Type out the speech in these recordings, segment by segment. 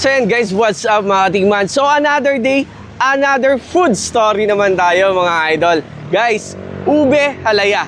So yan guys, what's up mga katingman? So another day, another food story naman tayo mga idol. Guys, ube halaya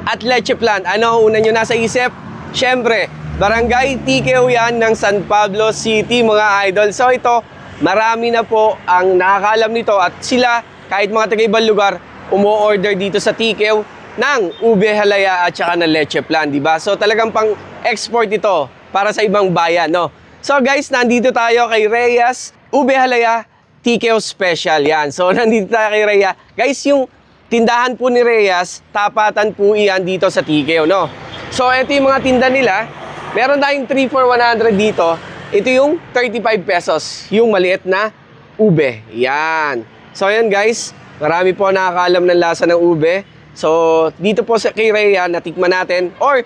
at leche plan. Ano ang una nyo nasa isip? Syempre, Barangay TKO yan ng San Pablo City mga idol. So ito, marami na po ang nakakaalam nito at sila, kahit mga taga-ibang lugar, umu-order dito sa TKO ng ube halaya at saka ng leche plan, diba? So talagang pang-export ito para sa ibang bayan, no? So guys, nandito tayo kay Reyes Ube Halaya TKO Special. Yan. So nandito tayo kay Reyes. Guys, yung tindahan po ni Reyes, tapatan po iyan dito sa TKO, no? So ito yung mga tinda nila. Meron tayong 3 for 100 dito. Ito yung 35 pesos, yung maliit na ube. Yan. So yan guys, marami po nakakaalam ng lasa ng ube. So dito po sa kay Reyes, natikman natin or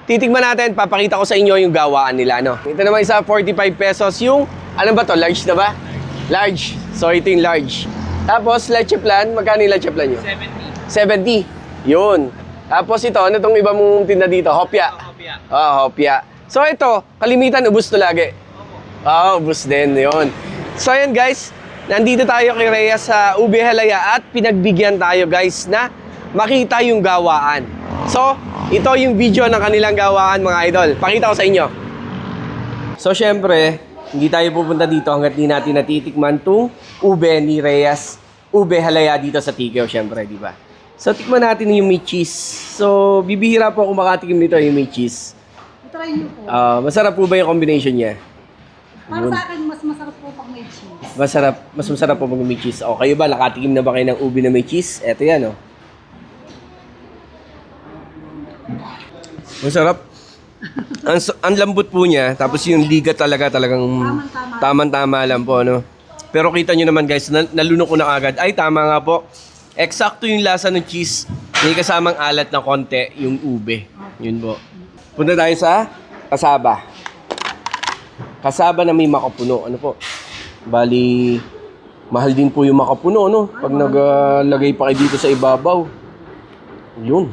titigman natin, papakita ko sa inyo yung gawaan nila, no? Ito naman isa, 45 pesos yung, ano ba to, large na ba? Large. So, ito yung large. Tapos, leche plan, magkano yung leche plan nyo? 70. 70. Yun. Tapos ito, ano itong iba mong tinda dito? Hopya. Hopya. Hopya. So, ito, kalimitan, ubus to lagi. Ubus din, yun. So, ayan guys, nandito tayo kay Reyes sa Ube Halaya at pinagbigyan tayo guys na makita yung gawaan. So, ito yung video ng kanilang gawaan mga idol. Pakita ko sa inyo. So, syempre, hindi tayo pupunta dito hanggat di natin natitikman itong ube ni Reyes Ube Halaya dito sa TKO, syempre, di ba? So, tikman natin yung may cheese. So, bibihira po ako makatikim nito yung may cheese. Try nyo po. Masarap po ba yung combination niya? Para sa akin, mas masarap po pag may cheese. Mas masarap po pag may cheese. O, kayo ba, nakatikim na ba kayo ng ube na may cheese? Eto yan, oh. Masarap. Ang lambot po niya, tapos yung liga talagang tamang-tama lang po, no? Pero kita nyo naman guys, nalunok ko na agad. Ay, tama nga po. Eksakto yung lasa ng cheese. May kasamang alat na konti, yung ube. Yun po. Punta tayo sa kasaba. Kasaba na may makapuno. Ano po? Bali, mahal din po yung makapuno, no? Pag naglagay pa kayo dito sa ibabaw. Yun.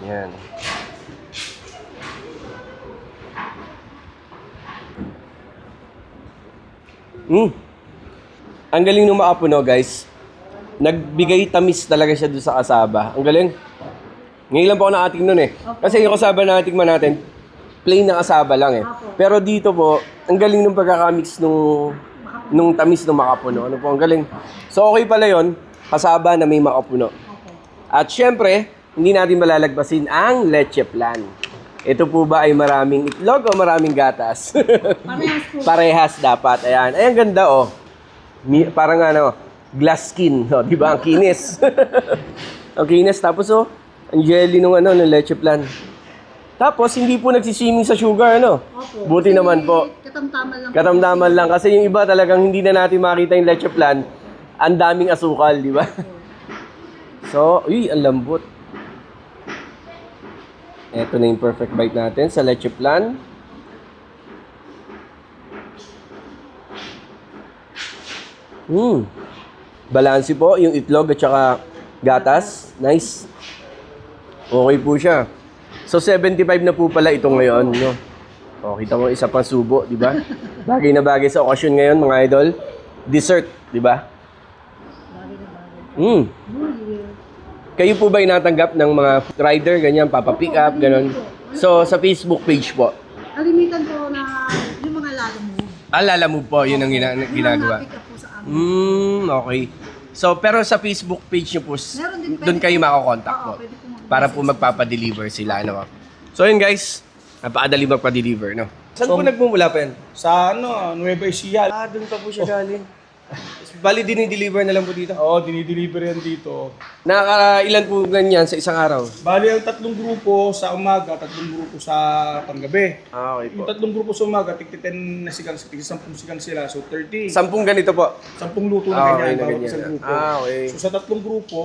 Yan. Ang galing nung makapuno, guys. Nagbigay tamis talaga siya doon sa kasaba. Ang galing. Ngayon lang po ako nakating nun eh. Kasi yung kasaba na natikman natin, plain na kasaba lang eh. Pero dito po, ang galing nung pagkakamix nung tamis ng makapuno. Ano po, ang galing. So okay pala yon, kasaba na may makapuno. At syempre, hindi natin malalagpasin ang leche plan. Ito po ba ay maraming itlog o maraming gatas? Parehas po. Parehas dapat. Ayan. Ay, ang ganda oh. Parang ano, glass skin. Oh, di ba? Ang kinis. Ang kinis. Tapos oh, ang jelly nung ano, ng leche plan. Tapos, hindi po nagsiswimming sa sugar, ano? Opo. Buti naman po. Katamtaman lang. Katamtaman lang. Kasi yung iba talagang hindi na natin makita yung leche plan. Ang daming asukal, di ba? So, uy, ang lambot. Ito na yung perfect bite natin sa leche plan. Balansi po yung itlog at saka gatas. Nice. Okay po siya. So 75 na po pala ito ngayon, no? O, kita mo isa pang subo, di ba? Bagay na bagay sa okasyon ngayon, mga idol. Dessert, di ba? Kayo po ba inatanggap ng mga rider, ganyan, papapick up, gano'n? So, sa Facebook page po? Kalimitan po na yung mga lalamove. Lalamove po, yun ang ginagawa. Pick up po sa amin. Okay. So, pero sa Facebook page nyo po, doon kayo makakontakt po. Pwede po Para po magpapadeliver sila, ano? So, yun guys, napakadali magpa-deliver, no? Saan po nagmumula pa yan? Sa Nueva Ecija. Doon pa po siya galing. Bali, dinideliver na lang po dito. Oo, dinideliver yan dito. Nakakailan po ganyan sa isang araw? Bali, ang 3 grupo sa umaga, 3 grupo sa panggabi. Okay po. Yung 3 grupo sa umaga, tig-10 na sigang, tig-10 sigang sila. So, 30. 10 ganito po. 10 luto Okay, na ganyan, na bawat ganyan. isang grupo. Okay. So, sa 3 grupo,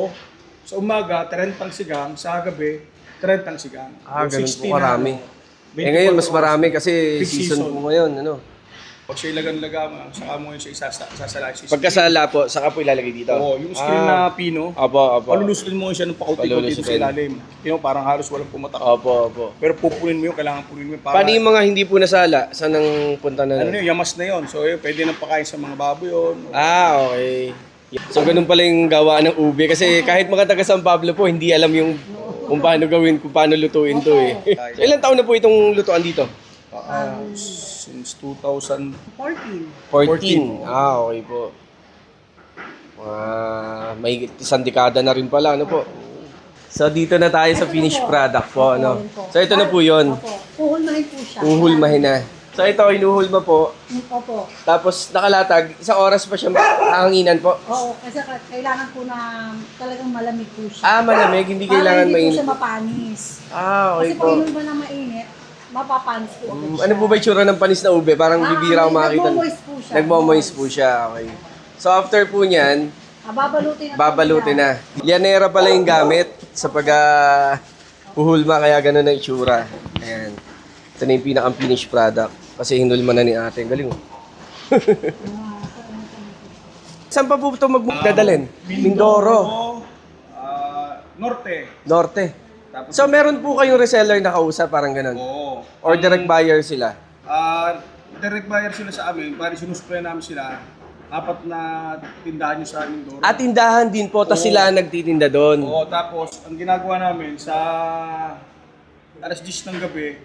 sa umaga, 30 sigang, sa gabi, 30 sigang. Ganun po 60 karami. na, Ngayon, mas 24 marami kasi Peak season po ngayon, ano? Pag siya ilagan-laga, saka mo yun siya sasalain. Pagkasala po, saka po ilalagay dito. Oo, yung screen na pino, Opo. palulusutin mo siya ng pauti-pauti dito sa Palulusutin. ilalim. Yung parang halos walang pumatak. Opo. Pero pupunin mo yun, kailangan punin mo yun. Para, Paano yung mga hindi po nasala? Saan ang punta na? ano yun, yamas na yun. So pwede nang pakain sa mga baboy yun. Okay. So ganun pala yung gawa ng ube kasi kahit mga taga San Pablo po hindi alam yung kung paano gawin, kung paano lutuin to eh. So ilang taon na po itong lutuan dito? Since 2014. 14. Okay po. May isang dekada na rin pala, ano po? So dito na tayo sa finished product po, ano? So ito na po yun. Opo. Puhulmahin po siya. Uhulmahin na. So ito, inuhulma po. Opo. Tapos nakalatag, isang oras pa siya hahanginan po. Oo, kasi kailangan po na talagang malamig po siya. Malamig, hindi kailangan Para hindi po mainit. siya mapanis. Okay Kasi po. pag inulma na mainit, mapapanis po agad siya. Ano po ba yung tsura ng panis na ube? Parang bibira ako makakita. Nagmo-moist po siya. Nagmo-moist po siya, okay. So after po niyan, babalutin na. Llanera pala yung gamit sa pag-uhulma, kaya ganun ang itsura. Ayan. Ito na yung pinaka-finished product. Kasi hinulma na ni ate. Ang galing mo. Saan pa po ito magdadalhin? Mindoro. Norte. Norte. So meron po kayong reseller na kausap, parang ganun? Oo. Or direct buyer sila? Direct buyer sila sa amin. Bari sinusupply namin sila. 4 na tindahan nyo sa Mindoro. At tindahan din po, tas sila nagtitinda doon. Oo, tapos ang ginagawa namin sa alas 10 ng gabi,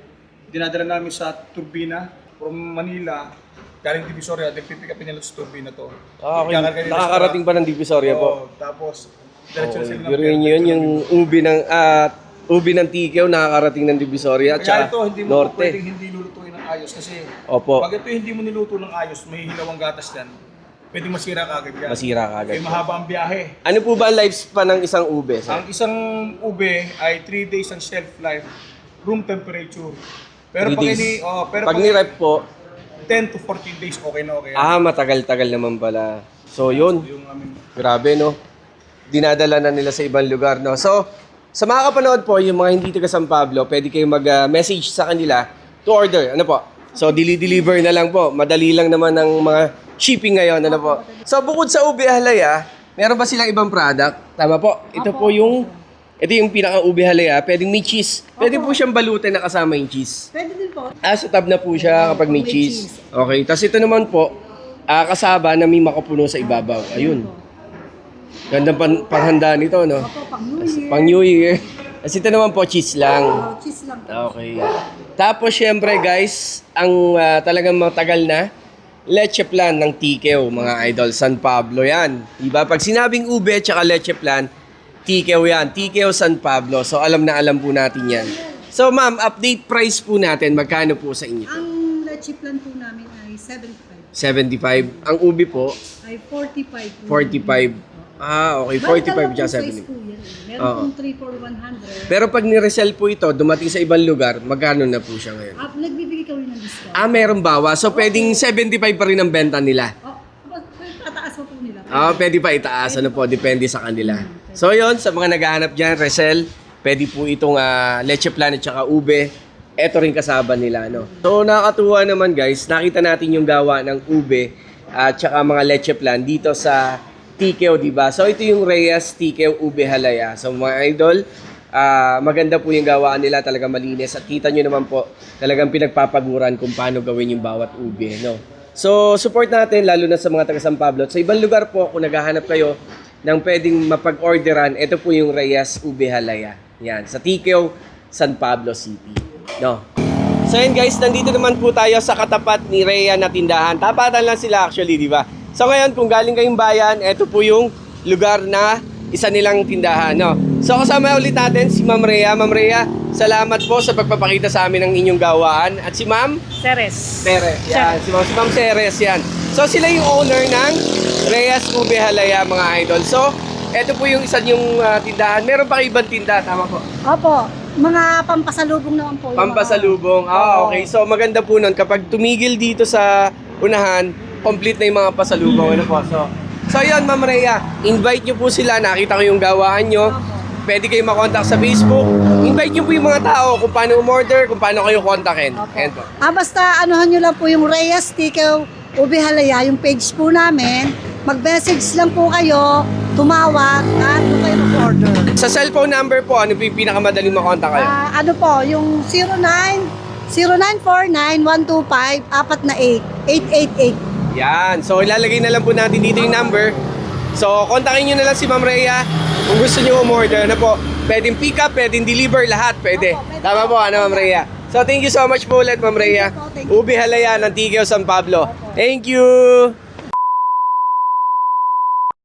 dinadala namin sa turbina from Manila, galing Divisoria, then pipick upin nila sa turbina to. Okay. Ikakarga nila sa- Nakakarating pa ng Divisoria po. Oo, tapos diretso na sila ng Pero yun, yung ubi ng Tikew nakakarating ng Divisoria at Kaya saka ito, hindi mo Norte. pwedeng hindi lulutuin ng ayos kasi Opo, pag ito hindi mo niluto ng ayos, may hilaw ang gatas yan, pwedeng masira ka agad yan. masira ka agad. Kaya mahaba ang biyahe. Ano po ba ang lifespan ng isang ube? Sir? Ang isang ube ay 3 days ang shelf life, room temperature. Pero 3 pag days. Pag ni-rep po, 10 to 14 days okay na okay. matagal-tagal naman pala. So yun, Yung amin. grabe no. Dinadala na nila sa ibang lugar no. So, sa mga kapanood po, yung mga hindi taga San Pablo, pwede kayong mag-message sa kanila to order. Ano po? So, deliver na lang po. Madali lang naman ang mga shipping ngayon. Ano po? So, bukod sa ube halaya, meron ba silang ibang product? Tama po. Ito po yung, ito yung pinaka-ube halaya. Pwedeng may cheese. Pwede po siyang balutin na kasama yung cheese. Pwede din po. Sa tab na po siya kapag may cheese. Okay. Tapos ito naman po, kasaba na may makapuno sa ibabaw. Ayun. Gandang panghanda nito, no? Opo, pang New Year. Pang New Year. Kasi ito naman po, cheese lang. Cheese lang po. Okay. Tapos, syempre, guys, ang talagang matagal na, leche plan ng Tikew, mga idol. San Pablo yan. Diba? Pag sinabing ube at saka leche plan, Tikew yan. Tikew, San Pablo. So, alam na alam po natin yan. So, ma'am, update price po natin. Magkano po sa inyo? Ang leche plan po namin ay 75. 75. Ang ube po, Ay 45 po. 45. Okay. 45 siya, 70. Meron Oo. pong 3 for 100. Pero pag ni-resell po ito, dumating sa ibang lugar, magkano na po siya ngayon? Nagbibigay kami ng discount. Meron bawas. So, pwedeng 75 pa rin ang benta nila. Tataas pa po nila. Pwede pa itaas. Ano po, depende sa kanila. So, yon sa mga naghahanap dyan, resell, pwede po itong leche plan at saka ube. Ito rin kasama nila, no? So, nakakatuwa naman, guys. Nakita natin yung gawa ng ube at saka mga leche plan dito sa Tikew, di ba? So, ito yung Reyes Tikew Ube Halaya. So, mga idol, maganda po yung gawaan nila, talaga malinis. At kita nyo naman po, talagang pinagpapaguran kung paano gawin yung bawat ube, no? So, support natin, lalo na sa mga taga San Pablo. At sa ibang lugar po, kung naghahanap kayo ng pwedeng mapag-orderan, ito po yung Reyes Ube Halaya. Yan, sa Tikew, San Pablo City. No? So, yun guys, nandito naman po tayo sa katapat ni Rhea na tindahan. Tapatan lang sila actually, di ba? So ngayon, kung galing kayong bayan, ito po yung lugar na isa nilang tindahan, no? So kasama ulit natin si Ma'am Rhea. Ma'am Rhea, salamat po sa pagpapakita sa amin ng inyong gawaan. At si Ma'am Ceres. Ceres. Yan, si Ma'am Ceres yan. So sila yung owner ng Reyes Ube Halaya, mga idol. So, ito po yung isa yung tindahan. Meron pa kayo ibang tinda, tama po? Opo. Mga pampasalubong naman po. Pampasalubong. Okay. So maganda po nun. Kapag tumigil dito sa unahan, complete na yung mga pasalubong. Ano po? So yun, Ma'am Rhea, invite nyo po sila. Nakita ko yung gawaan nyo. Pwede kayo makontak sa Facebook. Invite invite nyo po yung mga tao kung paano umorder, kung paano kayo kontakin. Ayan po. Basta anuhan nyo lang po yung Reyes Tikaw Ube Halaya, yung page po namin. Mag-message lang po kayo, tumawag, at doon kayo mag-order. Sa cellphone number po, ano po yung pinakamadaling makontak kayo? Ano po, yung 0949-125-488. Yan. So, ilalagay na lang po natin dito yung number. So, kontakin nyo na lang si Ma'am Rhea. Kung gusto nyo umorder na po. Pwedeng pick up, pwedeng deliver, lahat pwede. Opo, pwede Tama po. po, ano Ma'am Rhea? So, thank you so much po ulit, Ma'am Rhea. Thank you po, thank you. Ube Halaya ng Tigao, San Pablo. Thank you!